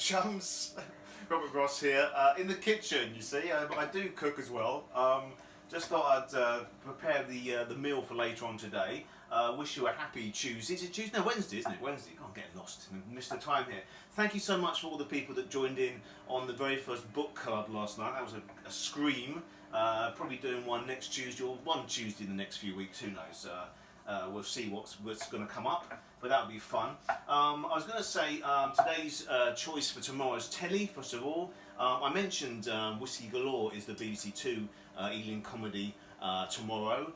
chums. Robert Ross here, in the kitchen, you see. I do cook as well. Just thought I'd prepare the meal for later on today. Wish you a happy Tuesday. Is it Tuesday? No, Wednesday, isn't it? Wednesday. Can't get lost and miss the time here. Thank you so much for all the people that joined in on the very first book club last night. That was a scream. Probably doing one next Tuesday or one Tuesday in the next few weeks. Who knows? We'll see what's going to come up, but that'll be fun. I was going to say today's choice for tomorrow's telly. First of all, I mentioned Whiskey Galore is the BBC Two Ealing comedy tomorrow.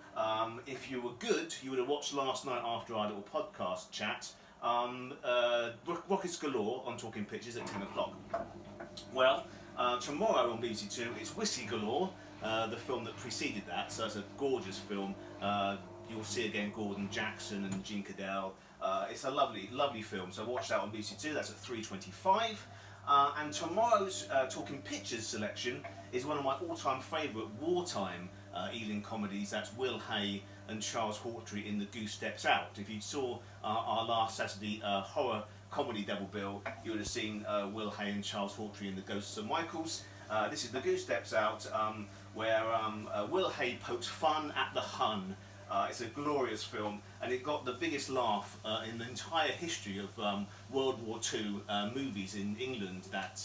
If you were good, you would have watched last night after our little podcast chat. Rockets Galore on Talking Pictures at 10 o'clock. Well, tomorrow on BBC Two it's Whiskey Galore, the film that preceded that. So it's a gorgeous film. You'll see again Gordon Jackson and Jean Cadell. It's a lovely, lovely film. So watch that on BBC Two. That's at 3:25. And tomorrow's Talking Pictures selection is one of my all-time favourite wartime Ealing comedies. That's Will Hay and Charles Hawtrey in The Goose Steps Out. If you saw our last Saturday horror comedy double bill, you would have seen Will Hay and Charles Hawtrey in The Ghosts of St Michael's. This is The Goose Steps Out, where Will Hay pokes fun at the Hun. It's a glorious film, and it got the biggest laugh in the entire history of World War II movies in England. That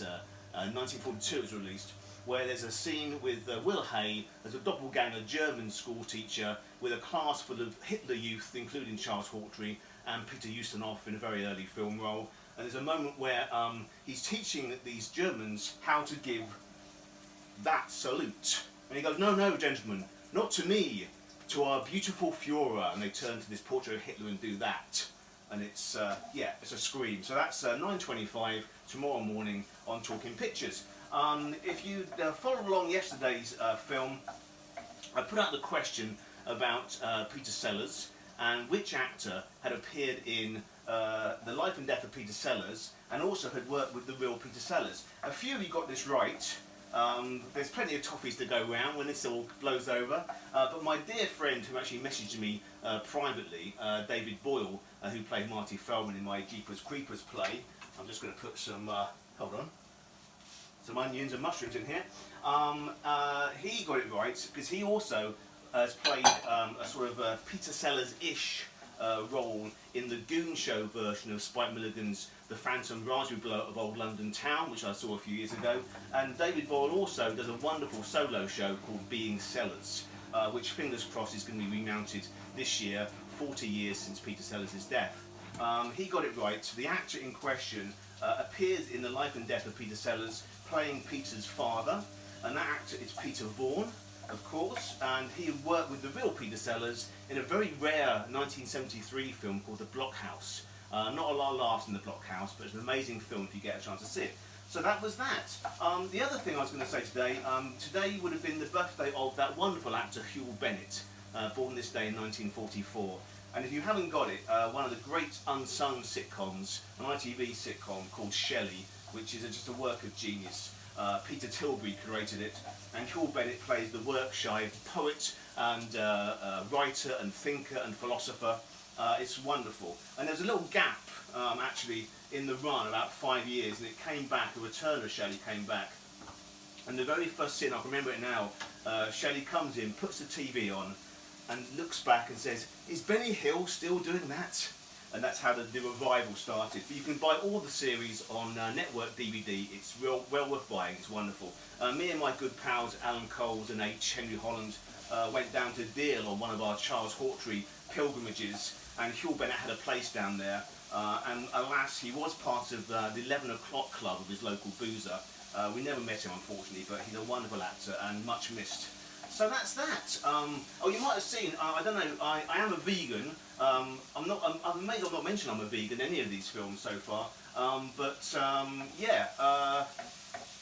1942 was released, where there's a scene with Will Hay as a doppelganger German school teacher with a class full of Hitler youth, including Charles Hawtrey and Peter Ustinov in a very early film role. And there's a moment where he's teaching these Germans how to give that salute. And he goes, "No, no, gentlemen, not to me, to our beautiful Führer," and they turn to this portrait of Hitler and do that. And it's, it's a scream. So that's 9:25 tomorrow morning on Talking Pictures. If you followed along yesterday's film, I put out the question about Peter Sellers and which actor had appeared in The Life and Death of Peter Sellers and also had worked with the real Peter Sellers. A few of you got this right. There's plenty of toffees to go round when this all blows over, but my dear friend who actually messaged me privately, David Boyle, who played Marty Feldman in my Jeepers Creepers play. I'm just going to put some, hold on, some onions and mushrooms in here. He got it right because he also has played a sort of Peter Sellers-ish role in the Goon Show version of Spike Milligan's The Phantom Raspberry Blow of Old London Town, which I saw a few years ago. And David Boyle also does a wonderful solo show called Being Sellers, which fingers crossed is going to be remounted this year, 40 years since Peter Sellers' death. He got it right. The actor in question appears in The Life and Death of Peter Sellers, playing Peter's father, and that actor is Peter Vaughan, of course, and he worked with the real Peter Sellers in a very rare 1973 film called The Blockhouse. Not a lot of laughs in The Blockhouse, but it's an amazing film if you get a chance to see it. So that was that. The other thing I was going to say today, today would have been the birthday of that wonderful actor Hywel Bennett, born this day in 1944. And if you haven't got it, one of the great unsung sitcoms, an ITV sitcom called Shelley, which is just a work of genius. Peter Tilbury created it, and Hywel Bennett plays the work-shy poet and writer and thinker and philosopher. It's wonderful. And there's a little gap, actually, in the run, about 5 years, and it came back, a return of Shelley came back. And the very first scene, I can remember it now, Shelley comes in, puts the TV on, and looks back and says, "Is Benny Hill still doing that?" And that's how the revival started. But you can buy all the series on network DVD. It's well worth buying. It's wonderful. Me and my good pals Alan Coles and H. Henry Holland went down to Deal on one of our Charles Hawtrey pilgrimages, and Hywel Bennett had a place down there. And alas, he was part of the 11 o'clock club of his local boozer. We never met him, unfortunately, but he's a wonderful actor and much missed. So that's that. Oh, you might have seen, I don't know, I am a vegan. I'm amazed I've not mentioned I'm a vegan in any of these films so far.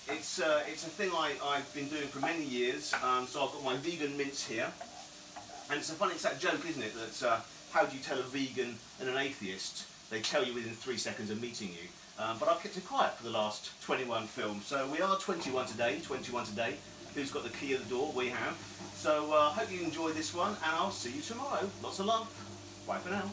It's a thing I've been doing for many years. So I've got my vegan mince here. And it's a funny, it's that joke, isn't it, that how do you tell a vegan and an atheist? They tell you within 3 seconds of meeting you. But I've kept it quiet for the last 21 films. So we are 21 today. Who's got the key of the door? We have. So I hope you enjoy this one, and I'll see you tomorrow. Lots of love. Bye for now.